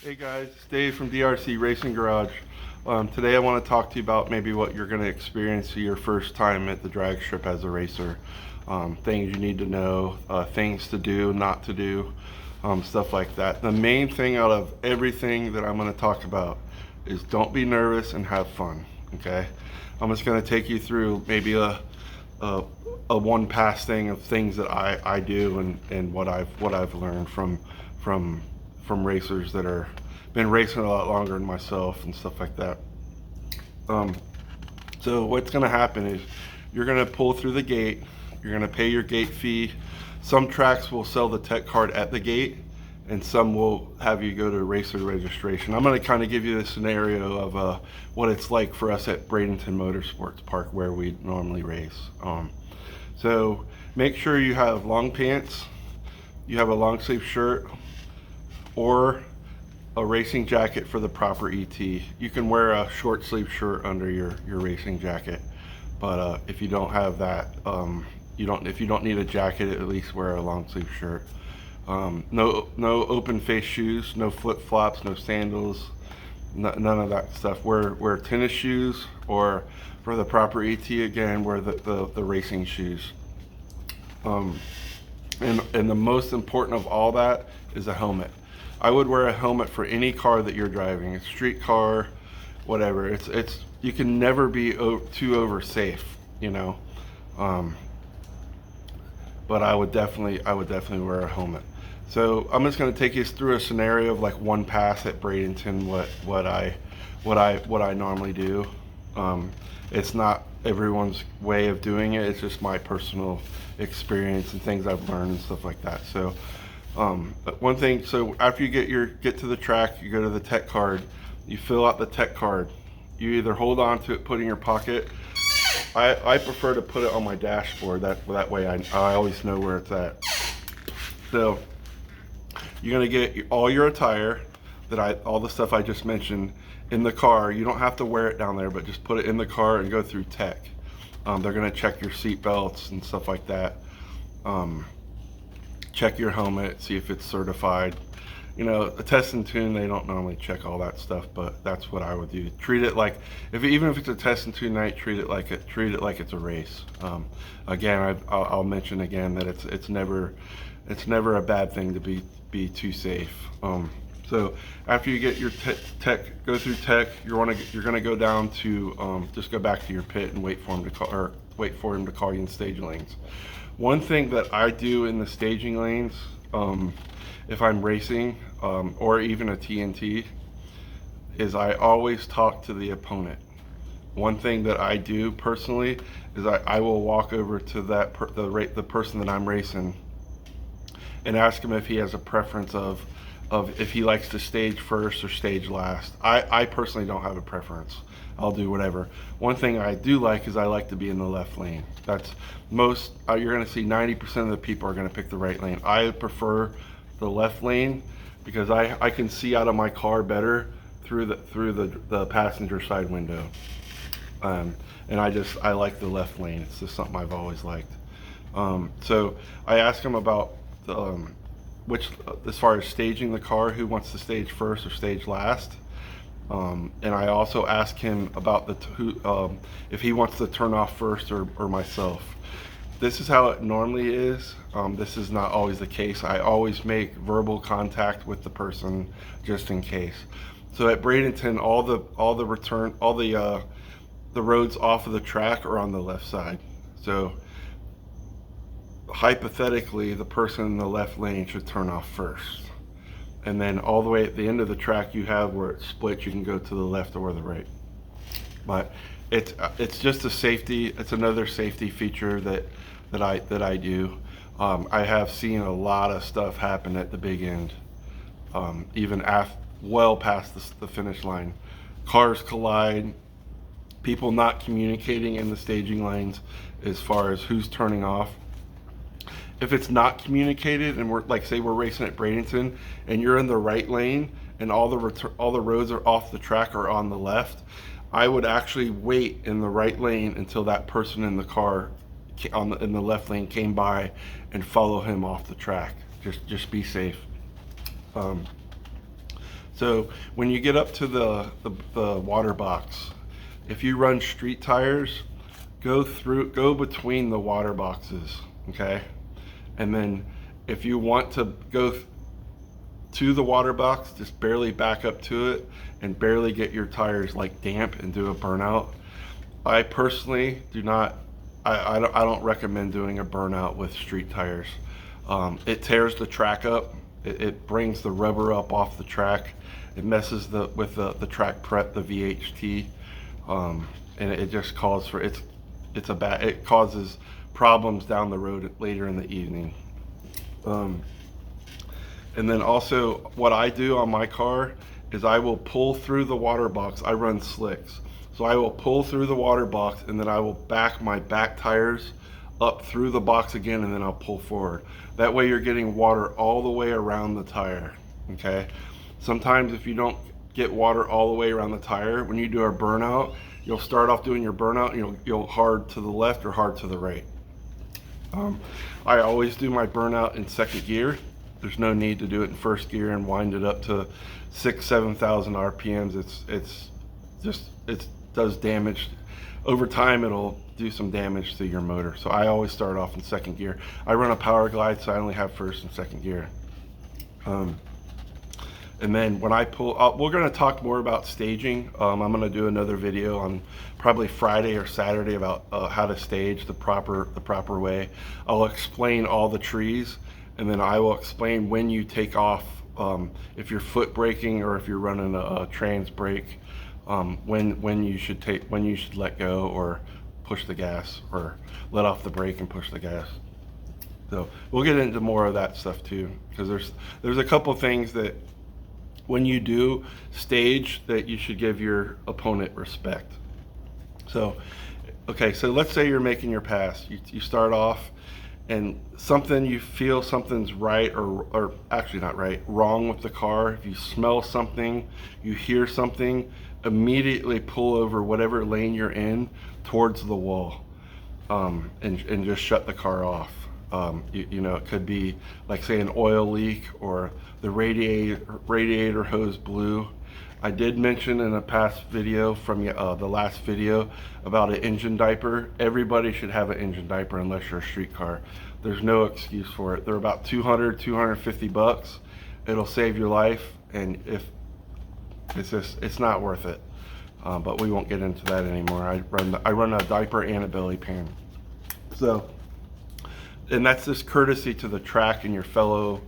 Hey guys, it's Dave from DRC Racing Garage. Today I want to talk to you about maybe what you're going to experience your first time at the drag strip as a racer. Things you need to know, things to do, not to do, stuff like that. The main thing out of everything that I'm going to talk about is don't be nervous and have fun, okay? I'm just going to take you through maybe a one pass thing of things that I do and what I've learned from racers that are been racing a lot longer than myself and stuff like that. So what's going to happen is you're going to pull through the gate. You're going to pay your gate fee. Some tracks will sell the tech card at the gate, and some will have you go to racer registration. I'm going to kind of give you the scenario of what it's like for us at Bradenton Motorsports Park where we normally race. So make sure you have long pants, you have a long sleeve shirt, or a racing jacket for the proper ET. You can wear a short sleeve shirt under your racing jacket, but if you don't have that, if you don't need a jacket, at least wear a long sleeve shirt. No open face shoes, no flip flops, no sandals, none of that stuff. Wear tennis shoes, or for the proper ET again, wear the racing shoes. And the most important of all that is a helmet. I would wear a helmet for any car that you're driving, a street car, whatever. It's you can never be too over safe, you know. But I would definitely wear a helmet. So I'm just going to take you through a scenario of like one pass at Bradenton, what I normally do. It's not everyone's way of doing it. It's just my personal experience and things I've learned and stuff like that. So one thing, so after you get to the track, you go to the tech card, you fill out the tech card. You either hold on to it, put it in your pocket. I prefer to put it on my dashboard. That way I always know where it's at. So you're gonna get all your attire, all the stuff I just mentioned, in the car. You don't have to wear it down there, but just put it in the car and go through tech. They're gonna check your seat belts and stuff like that. Check your helmet, see if it's certified. You know, a test and tune, they don't normally check all that stuff, but that's what I would do. Treat it like, even if it's a test and tune night, treat it like it's a race. Again, I'll mention again that it's never a bad thing to be too safe. So after you get your tech, go through tech, you're gonna go down to just go back to your pit and wait for him to call you in staging lanes. One thing that I do in the staging lanes, if I'm racing, or even a TNT, is I always talk to the opponent. One thing that I do personally is I will walk over to the person that I'm racing and ask him if he has a preference of if he likes to stage first or stage last. I personally don't have a preference. I'll do whatever. One thing I do like is I like to be in the left lane. That's you're gonna see 90% of the people are gonna pick the right lane. I prefer the left lane because I can see out of my car better through the passenger side window. And I like the left lane. It's just something I've always liked. So I ask him about as far as staging the car, who wants to stage first or stage last. And I also ask him about if he wants to turn off first or myself. This is how it normally is. This is not always the case. I always make verbal contact with the person just in case. So at Bradenton, all the roads off of the track are on the left side. So hypothetically, the person in the left lane should turn off first. And then all the way at the end of the track, you have where it splits, you can go to the left or the right. But it's just a safety. It's another safety feature that I do. I have seen a lot of stuff happen at the big end, even well past the finish line. Cars collide, people not communicating in the staging lanes as far as who's turning off. If it's not communicated and we're racing at Bradenton and you're in the right lane and all the roads are off the track or on the left, I would actually wait in the right lane until that person in the car in the left lane came by and follow him off the track. Just be safe. So when you get up to the water box, if you run street tires, go between the water boxes, okay? And then if you want to go to the water box, just barely back up to it and barely get your tires like damp and do a burnout. I personally do not, I don't recommend doing a burnout with street tires. It tears the track up. It brings the rubber up off the track. It messes with the track prep, the VHT, and it just calls for it causes problems down the road later in the evening. And then also what I do on my car is I will pull through the water box. I run slicks. So I will pull through the water box and then I will back my back tires up through the box again, and then I'll pull forward. That way you're getting water all the way around the tire, okay? Sometimes if you don't get water all the way around the tire, when you do a burnout, you'll start off doing your burnout and you'll hard to the left or hard to the right. I always do my burnout in second gear. There's no need to do it in first gear and wind it up to 7,000 RPMs. It does damage. Over time, it'll do some damage to your motor. So I always start off in second gear. I run a power glide, so I only have first and second gear. And then when I pull up, we're gonna talk more about staging. I'm gonna do another video on probably Friday or Saturday about how to stage the proper way. I'll explain all the trees, and then I will explain when you take off, if you're foot braking or if you're running a trans brake, when you should let go or push the gas, or let off the brake and push the gas. So we'll get into more of that stuff too, because there's a couple things that when you do stage that you should give your opponent respect. So, okay, so let's say you're making your pass. You start off and you feel something's right or actually not right, wrong with the car. If you smell something, you hear something, immediately pull over whatever lane you're in towards the wall, and just shut the car off. You know, it could be like, say, an oil leak or the radiator hose blew. I did mention in a past video from the last video about an engine diaper. Everybody should have an engine diaper unless you're a street car. There's no excuse for it. They're about 250 bucks. It'll save your life, and if it's not worth it. But we won't get into that anymore. I run a diaper and a belly pan. So, and that's just courtesy to the track and your fellow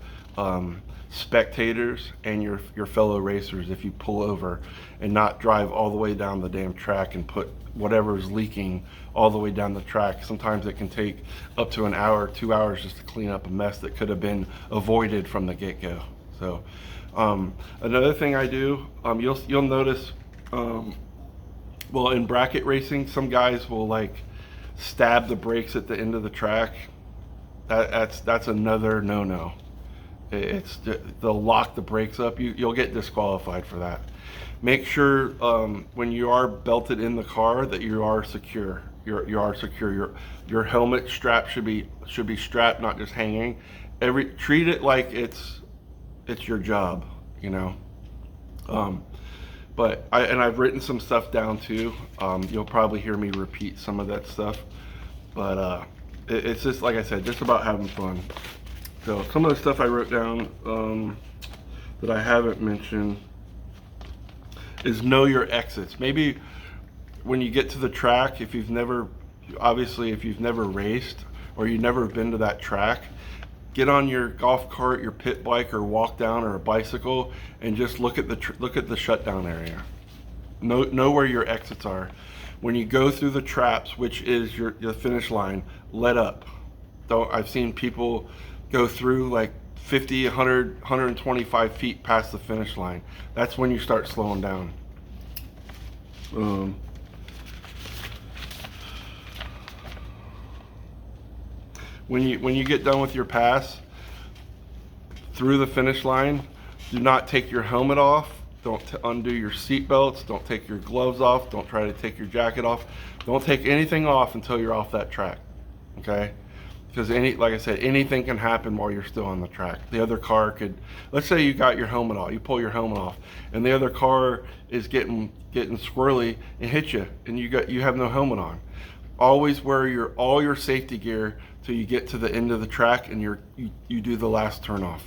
spectators and your fellow racers. If you pull over and not drive all the way down the damn track and put whatever is leaking all the way down the track. Sometimes it can take up to an hour, 2 hours just to clean up a mess that could have been avoided from the get-go. So another thing I do, you'll notice, well, in bracket racing, some guys will like stab the brakes at the end of the track. That's another no-no. They'll lock the brakes up. You'll get disqualified for that. Make sure when you are belted in the car that you are secure. You are secure. Your helmet strap should be strapped, not just hanging. Treat it like it's your job, you know. But I've written some stuff down too. You'll probably hear me repeat some of that stuff, but it's just, like I said, just about having fun. So some of the stuff I wrote down that I haven't mentioned is know your exits. Maybe when you get to the track, if you've never raced or you've never been to that track, get on your golf cart, your pit bike, or walk down, or a bicycle, and just look at the shutdown area. Know where your exits are. When you go through the traps, which is your finish line, let up. I've seen people go through like 50, 100, 125 feet past the finish line. That's when you start slowing down. When you get done with your pass through the finish line, do not take your helmet off. Don't undo your seat belts. Don't take your gloves off. Don't try to take your jacket off. Don't take anything off until you're off that track. Okay? because like I said, anything can happen while you're still on the track. The other car could, let's say you got your helmet off, you pull your helmet off, and the other car is getting squirrely and hit you, and you have no helmet on. Always wear all your safety gear till you get to the end of the track and you do the last turn off.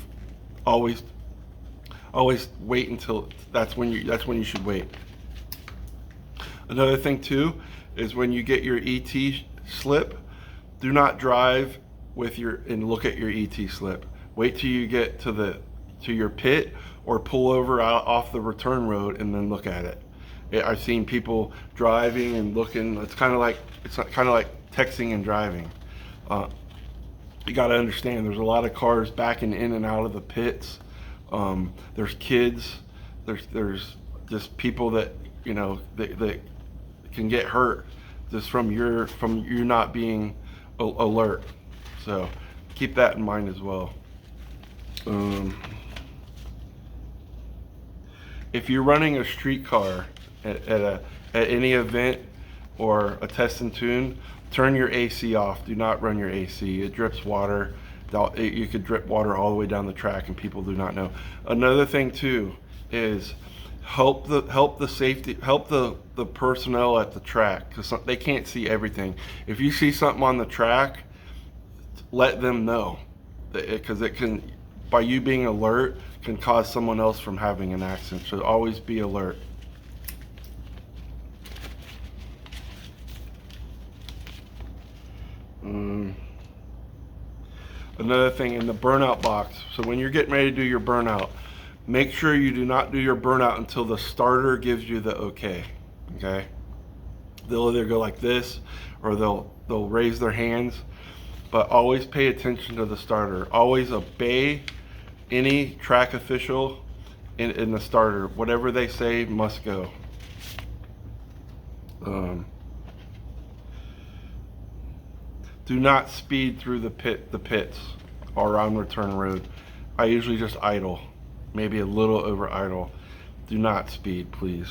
Always wait until that's when you should wait. Another thing too is when you get your ET slip, do not drive and look at your ET slip. Wait till you get to your pit or pull over off the return road and then look at it. I've seen people driving and looking. It's kind of like texting and driving. You got to understand, there's a lot of cars backing in and out of the pits. There's kids. There's just people that that can get hurt just from you not being alert. So keep that in mind as well. If you're running a street car at any event or a test and tune, turn your AC off. Do not run your AC. It drips water. You could drip water all the way down the track, and people do not know. Another thing too is help the personnel at the track, because they can't see everything. If you see something on the track, let them know, because it can, by you being alert, can cause someone else from having an accident. So always be alert. Another thing in the burnout box, so when you're getting ready to do your burnout, make sure you do not do your burnout until the starter gives you the okay. They'll either go like this or they'll raise their hands, but always pay attention to the starter. Always obey any track official in the starter. Whatever they say must go. Do not speed through the pits or on return road. I usually just idle, maybe a little over idle. Do not speed, please.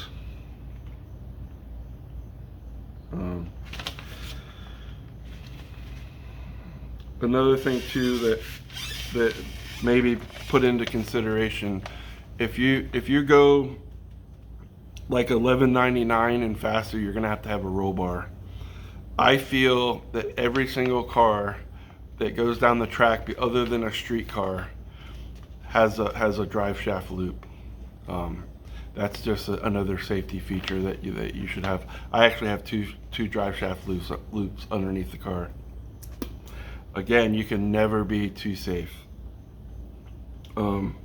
Another thing too that maybe put into consideration, if you go like 1199 and faster, you're gonna have to have a roll bar. I feel that every single car that goes down the track, other than a street car, has a drive shaft loop. That's just another safety feature that you should have. I actually have two drive shaft loops underneath the car. Again, you can never be too safe. And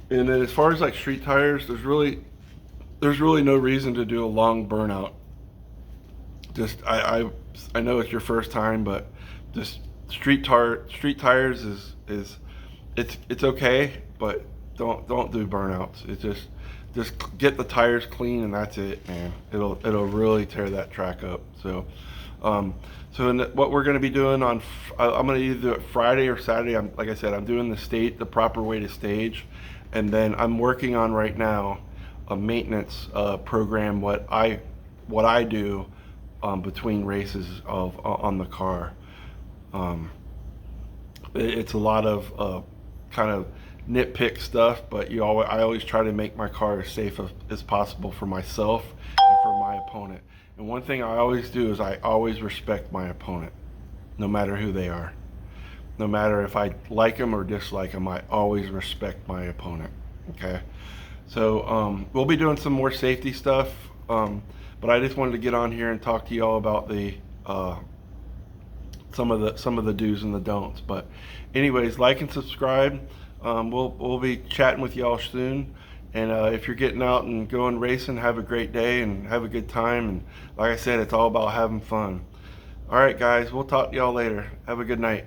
then as far as like street tires, there's really no reason to do a long burnout. Just I know it's your first time, but just street tires is it's okay, but don't do burnouts. It's just get the tires clean and that's it, man. It'll really tear that track up. So what we're going to be doing I'm going to either do it Friday or Saturday. Like I said, I'm doing the proper way to stage, and then I'm working on right now a maintenance program. What I do between races on the car. It's a lot of kind of nitpick stuff, but I always try to make my car as safe as possible for myself and for my opponent. And one thing I always do is I always respect my opponent, no matter who they are. No matter if I like them or dislike them, I always respect my opponent. Okay, so we'll be doing some more safety stuff, but I just wanted to get on here and talk to you all about the some of the do's and the don'ts. But anyways, like and subscribe. We'll be chatting with y'all soon. And if you're getting out and going racing, have a great day and have a good time. And like I said, it's all about having fun. All right, guys, we'll talk to y'all later. Have a good night.